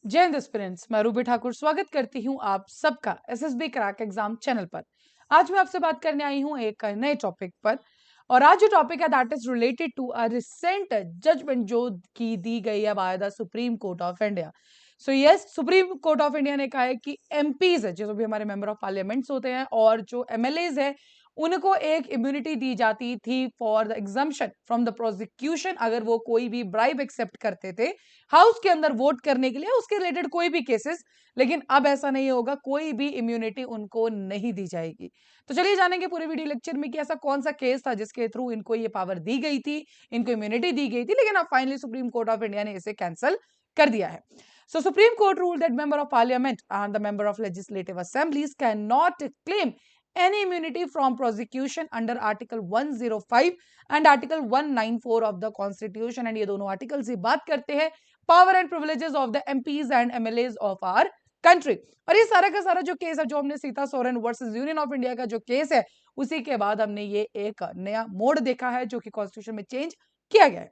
जय हिंद एस्पिरेंट्स, मैं रूबी ठाकुर स्वागत करती हूं आप सबका एसएसबी क्रैक एग्जाम चैनल पर। आज मैं आपसे बात करने आई हूं एक नए टॉपिक पर और आज जो टॉपिक है that is related to a recent judgement जो की दी गई है by the Supreme Court of India. So yes, Supreme Court of India ने कहा है कि एमपीज है जो भी हमारे मेंबर ऑफ पार्लियामेंट्स होते हैं और जो एमएलएज है उनको एक इम्यूनिटी दी जाती थी for the exemption from the prosecution अगर वो कोई भी ब्राइब एक्सेप्ट करते थे हाउस के अंदर वोट करने के लिए उसके रिलेटेड कोई भी केसेस। लेकिन अब ऐसा नहीं होगा, कोई भी इम्यूनिटी उनको नहीं दी जाएगी। तो चलिए जानेंगे पूरे वीडियो लेक्चर में कि ऐसा कौन सा केस था जिसके थ्रू इनको ये पावर दी गई थी, इनको इम्यूनिटी दी गई थी, लेकिन अब finally supreme Court of India ने इसे कैंसिल कर दिया है। So Supreme Court ruled that member of parliament and the member of legislative assemblies cannot claim any immunity from prosecution under Article 105 and Article 194 of the Constitution। and ये दोनों article से बात करते हैं power and privileges of the MPs and MLAs of our country. और ये सारा का सारा जो केस है जो हमने Sita Soren versus union of India का जो केस है उसी के बाद हमने ये एक नया मोड देखा है जो कि कॉन्स्टिट्यूशन में चेंज किया गया है।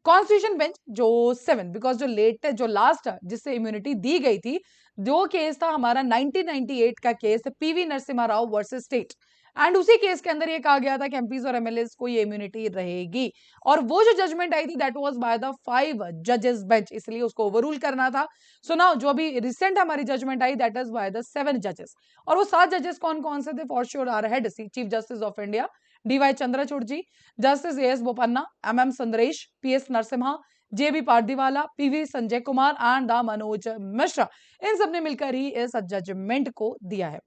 कॉन्स्टिट्यूशन बेंच जो 7 बिकॉज जो लेट जो लास्ट जिससे इम्यूनिटी दी गई थी जो केस था हमारा 1998 का case PV Narasimha Rao versus state. And उसी केस के अंदर ये कहा गया था कि एमपीज और एमएलएस को ये इम्यूनिटी रहेगी और वो जो जजमेंट आई थी दैट वाज बाय द 5 जजेस बेंच, इसलिए उसको ओवररूल करना था। सो नाउ जो अभी रिसेंट हमारी जजमेंट आई दैट इज बाय द 7 जजेस। और वो 7 जजेस कौन कौन से थे? For sure are head chief justice of India DY Chandrachud ji, justice AS Bopanna, MM Sundaresh, PS Narasimha, JB Pardiwala, PV Sanjay Kumar and the Manoj Mishra, इन सब ने मिलकर ही इस जजमेंट को दिया है।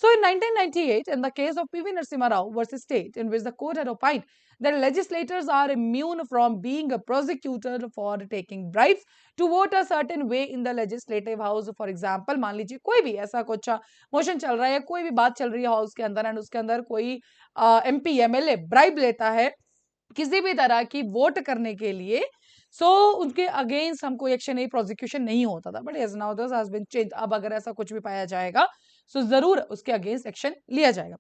So in 1998, in the case of PV Narasimha Rao versus State, in which the court had opined that legislators are immune from being prosecuted for taking bribes to vote a certain way in the legislative house. For example, मान लीजिए कोई भी ऐसा कुछ motion चल रहा है या कोई भी बात चल रही है हाउस के अंदर एंड उसके अंदर कोई एमपी एमएलए ब्राइब लेता है किसी भी तरह की वोट करने के लिए, सो उनके अगेंस्ट हम कोई एक्शन नहीं, प्रोसिक्यूशन नहीं होता था। But as now this has been change, अब अगर ऐसा कुछ भी पाया जाएगा सो जरूर उसके अगेंस्ट एक्शन लिया जाएगा।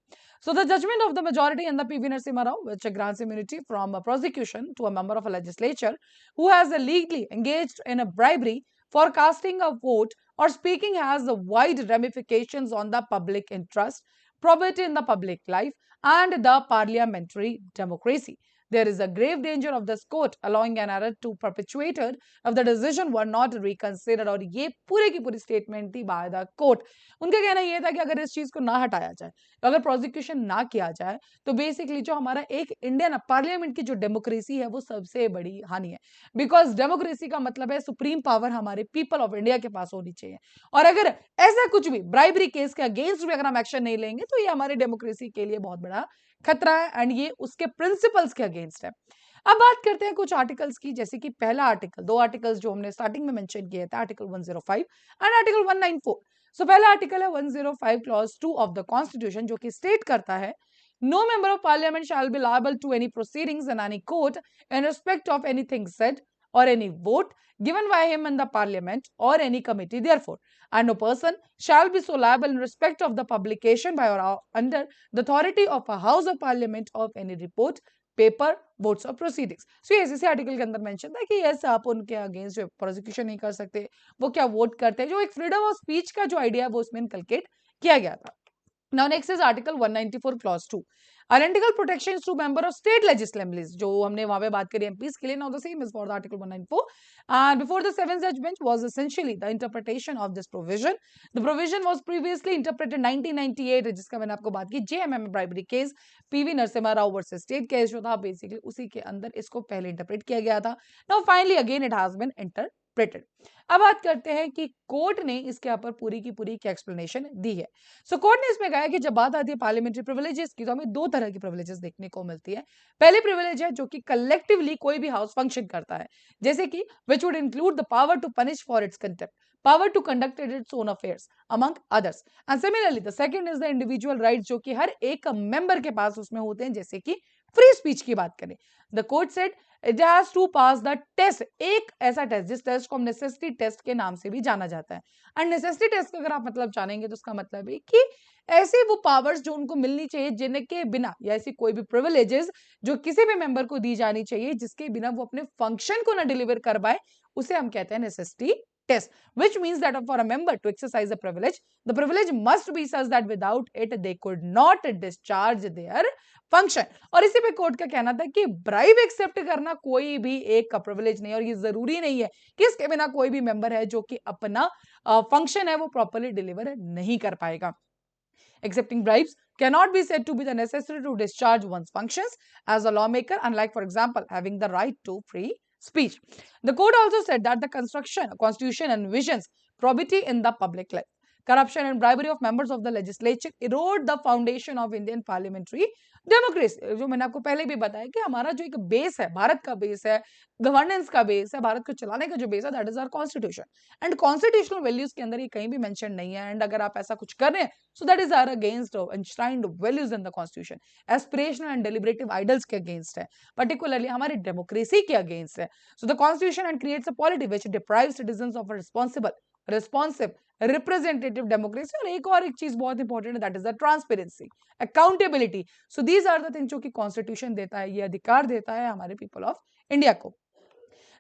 So the judgement of the majority in the PV Narasimha Rao which grants immunity from a prosecution to a member of a legislature who has illegally engaged in a bribery for casting a vote or speaking has wide ramifications on the public interest, probity in the public life and the parliamentary democracy. There is a grave danger of this court allowing an error to perpetuated if the decision were not reconsidered। और ये पूरे की पूरी statement थी by the court. उनका कहना ये था कि अगर इस चीज को ना हटाया जाए, अगर प्रोसिक्यूशन ना किया जाए तो बेसिकली जो हमारा एक इंडियन पार्लियामेंट की जो डेमोक्रेसी है वो सबसे बड़ी हानि है। बिकॉज डेमोक्रेसी का मतलब है सुप्रीम पावर हमारे पीपल ऑफ इंडिया के पास होनी चाहिए। और अगर ऐसा कुछ भी ब्राइबरी केस के अगेंस्ट भी अगर हम एक्शन नहीं लेंगे तो ये हमारे डेमोक्रेसी के लिए बहुत बड़ा खतरा है एंड ये उसके प्रिंसिपल्स के अगेंस्ट है। अब बात करते हैं कुछ आर्टिकल्स की, जैसे कि पहला आर्टिकल, दो आर्टिकल्स जो हमने स्टार्टिंग में मेंशन किए थे, आर्टिकल 105 एंड आर्टिकल 194। सो पहला आर्टिकल है 105 क्लॉज 2 ऑफ द कॉन्स्टिट्यूशन जो कि स्टेट करता है no member of parliament shall be liable to any proceedings in any court in respect of anything said or any vote given by him in the parliament or any committee therefore, and no person shall be so liable in respect of the publication by or under the authority of a house of parliament of any report, paper, votes और proceedings. सो ये इसी article के अंदर mention था कि yes आप उनके against जो प्रोसिक्यूशन नहीं कर सकते, वो क्या वोट करते हैं, जो एक फ्रीडम ऑफ स्पीच का जो आइडिया है वो उसमें इनकलकेट किया गया था। Now next is Article 194 Clause 2. Identical protections to member of state legislatures जो हमने वहां पे बात करी MPs के लिए। Now the same is for the Article 194 and before the seventh judgment was essentially the interpretation of this provision. The provision was previously interpreted 1998 जिसका मैंने आपको बात की JMM bribery case PV Narasimha Rao versus state case जो था basically उसी के अंदर इसको पहले इंटरप्रेट किया गया था। Now finally again it has been interpreted। अब बात करते हैं कि कोर्ट ने इसके ऊपर पूरी की पूरी क्या एक्सप्लेनेशन दी है। सो कोर्ट ने इसमें कहा है कि जब बात आती है पार्लियामेंट्री प्रिविलेजेस की तो हमें दो तरह की प्रिविलेजेस देखने को मिलती है। पहली प्रिविलेज है जो कि कलेक्टिवली कोई भी हाउस फंक्शन करता है, जैसे कि which would include the power to punish for its contempt, power to conduct its own affairs among others. And similarly the second is the individual right जो कि हर एक मेंबर के पास उसमें होते हैं, जैसे कि फ्री स्पीच की बात करें। The court said it has to pass the test, एक ऐसा टेस्ट जिस टेस्ट को हम नेसेसिटी टेस्ट के नाम से भी जाना जाता है। एंड नेसेसिटी टेस्ट का अगर आप मतलब जानेंगे तो उसका मतलब है कि ऐसे वो पावर्स जो उनको मिलनी चाहिए जिनके बिना, या ऐसी कोई भी प्रिविलेजेस जो किसी भी मेंबर को दी जानी चाहिए जिसके बिना वो अपने फंक्शन को ना डिलीवर कर पाए, उसे हम कहते हैं necessity test, which means that for a member to exercise a privilege, the privilege must be such that without it they could not discharge their function. और इसी पे कोर्ट का कहना था कि ब्राइब एक्सेप्ट करना कोई भी एक प्रिविलेज नहीं है और ये जरूरी नहीं है कि इसके बिना कोई भी मेंबर है जो कि अपना फंक्शन है वो प्रॉपर्ली डिलीवर नहीं कर पाएगा. Accepting bribes cannot be said to be the necessary to discharge one's functions as a lawmaker, unlike, for example, having the right to free speech. The court also said that the constitution envisions probity in the public life. Corruption and bribery of members of the legislature erode the foundation of Indian parliamentary democracy. जो मैंने आपको पहले भी बताया कि हमारा जो एक बेस है, भारत का बेस है, गवर्नेंस का बेस है, भारत को चलाने का जो बेस है, that is our constitution. And constitutional values के अंदर ये कहीं भी मेंशन नहीं है. एंड अगर आप ऐसा कुछ कर रहे हैं, so that is are against enshrined values in the constitution. Aspirational and deliberative ideals के अगेंस्ट है, पर्टिकुलरली हमारी डेमोक्रेसी के अगेंस्ट है. So the constitution and creates a polity which deprives citizens of a responsive representative democracy. और एक चीज बहुत important है, that is the transparency, accountability. So these are the things जो कि कॉन्स्टिट्यूशन देता है, ये अधिकार देता है हमारे पीपल ऑफ इंडिया को.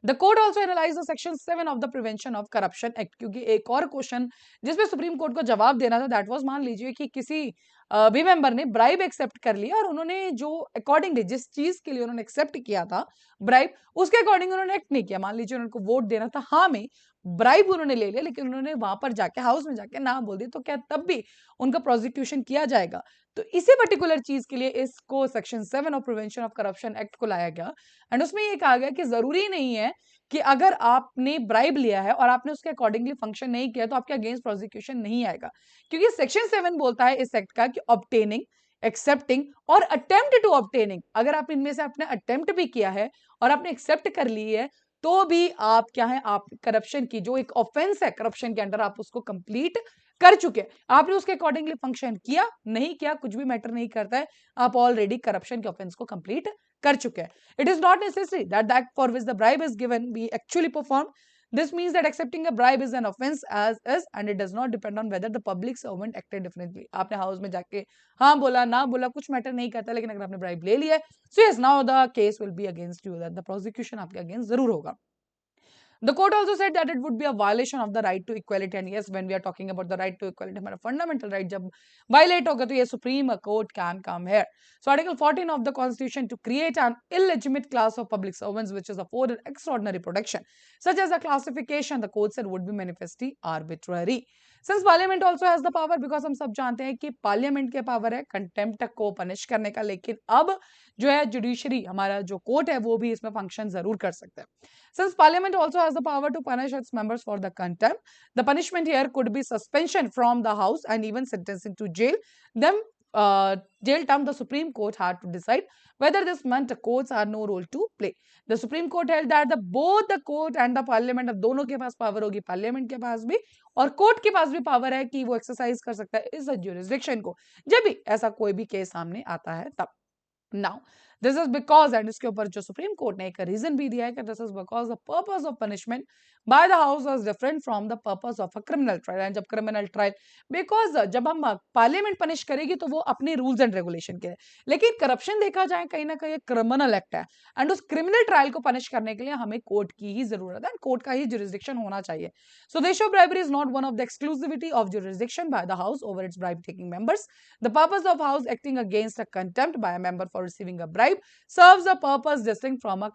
The court also analyse the section 7 of the prevention of corruption act. क्योंकि एक और क्वेश्चन जिसमें सुप्रीम कोर्ट को जवाब देना था, दैट वाज, मान लीजिए कि किसी भी मेंबर ने ब्राइब एक्सेप्ट कर लिया और उन्होंने जो अकॉर्डिंगली जिस चीज के लिए उन्होंने एक्सेप्ट किया था ब्राइब, उसके अकॉर्डिंग उन्होंने एक्ट नहीं किया. मान लीजिए उनको वोट देना था हाँ में, ब्राइब उन्होंने ले लिया, लेकिन उन्होंने वहां पर जाके हाउस में जाके ना बोल दिया, तो क्या तब भी उनका प्रोसिक्यूशन किया जाएगा? तो इसी पर्टिकुलर चीज के लिए इसको section 7 of prevention of corruption act को लाया गया. एंड उसमें ये कहा गया कि जरूरी नहीं है कि अगर आपने ब्राइब लिया है और आपने उसके अकॉर्डिंगली फंक्शन नहीं किया तो आपके अगेंस्ट प्रोसिक्यूशन नहीं आएगा. क्योंकि सेक्शन 7 बोलता है इस एक्ट का कि ऑब्टेनिंग, एक्सेप्टिंग और अटेम्प्ट टू ऑब्टेनिंग, अगर आप इनमें से आपने अटेम्प्ट भी किया है और आपने एक्सेप्ट कर ली है, तो भी आप क्या है, आप करप्शन की जो एक ऑफेंस है करप्शन के अंडर, आप उसको कंप्लीट कर चुके. आपने उसके अकॉर्डिंगली फंक्शन किया नहीं किया कुछ भी मैटर नहीं करता है, आप ऑलरेडी करप्शन के ऑफेंस को कंप्लीट कर चुके हैं. It is not necessary that the act for which the bribe is given B actually perform. This means that accepting a bribe is an offense as is, and it does not depend on whether the public servant acted differently. आपने house में जाके हाँ बोला ना बोला कुछ matter नहीं करता, लेकिन अगर आपने ब्राइब ले लिया है, so yes, now the case will be against you, that the prosecution आपके अगेंस्ट जरूर होगा. The court also said that it would be a violation of the right to equality. And yes, when we are talking about the right to equality, हमारा fundamental right जब violate होगा तो ये Supreme Court can come here. So Article 14 of the Constitution to create an illegitimate class of public servants which is afforded extraordinary protection, such as a classification, the court said would be manifestly arbitrary. Since Parliament also has the power, because हम सब जानते हैं कि Parliament के power है contempt को punish करने का, लेकिन अब जो है जुडिशरी हमारा जो कोर्ट है वो भी इसमें फंक्शन जरूर कर सकता है. Since Parliament also has the power to punish its members for the contempt, the punishment here could be suspension from the House and even sentencing to jail. Then jail term, the Supreme Court had to decide whether this meant the courts had no role to play. The Supreme Court held that both the court and the Parliament, अब दोनों के पास power होगी, parliament के पास भी और court के पास भी power है कि वो एक्सरसाइज कर सकता है इस ज्यूरिसडिक्शन को जब भी ऐसा कोई भी केस सामने आता है तब. Now, this is because, and इसके ऊपर जो सुप्रीम कोर्ट ने एक रीजन भी दिया है कि this is because the purpose of punishment by the house was different from the purpose of a criminal trial. And जब criminal trial, because जब हम पार्लियामेंट पनिश करेगी तो वो अपने रूल्स एंड रेगुलेशन के, लेकिन करप्शन देखा जाए कहीं ना कहीं क्रिमिनल एक्ट है एंड उस क्रिमिनल ट्रायल को पनिश करने के लिए हमें कोर्ट की ही जरूरत है, कोर्ट का ही जुरिसडिक्शन होना चाहिए. So the issue of bribery is not one of the exclusivity of jurisdiction by the house over its bribe taking members. The purpose of house acting against a contempt by a member for receiving a bribe serves a purpose distinct from a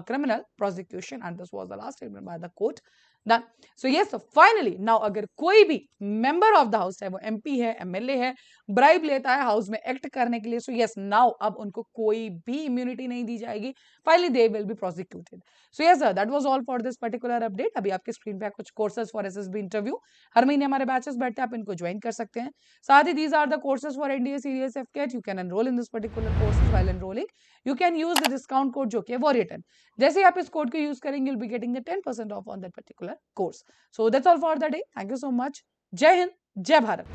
criminal prosecution, and this was the last statement by the court. Done. So yes, so finally now अगर कोई भी member of the house है, वो MP है, MLA है, bribe लेता है house में एक्ट करने के लिए, so yes, now अब उनको कोई भी immunity नहीं दी जाएगी. Finally they will be prosecuted. So yes sir, that was all for this particular update. अभी आपके स्क्रीन पे कुछ courses for SSB interview, हर महीने हमारे बैचेस बैठते हैं, आप इनको ज्वाइन कर सकते हैं. साथ ही these are the courses for NDA CDS FCAT. You can enroll in this particular courses. While enrolling, you can use the discount code जो कि है Warrior 10. जैसे ही आप इस कोड को यूज करेंगे, you'll be getting the 10% off on that particular course. So that's all for the day. Thank you so much. जय हिंद, जय भारत.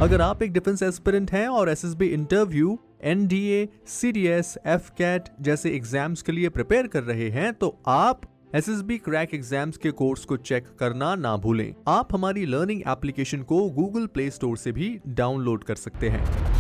अगर आप एक डिफेंस एस्पिरेंट हैं और SSB interview, NDA, CDS, AFCAT जैसे एग्जाम्स के लिए प्रिपेयर कर रहे हैं तो आप एसएसबी क्रैक एग्जाम्स के कोर्स को चेक करना ना भूलें. आप हमारी लर्निंग एप्लीकेशन को गूगल प्ले स्टोर से भी डाउनलोड कर सकते हैं.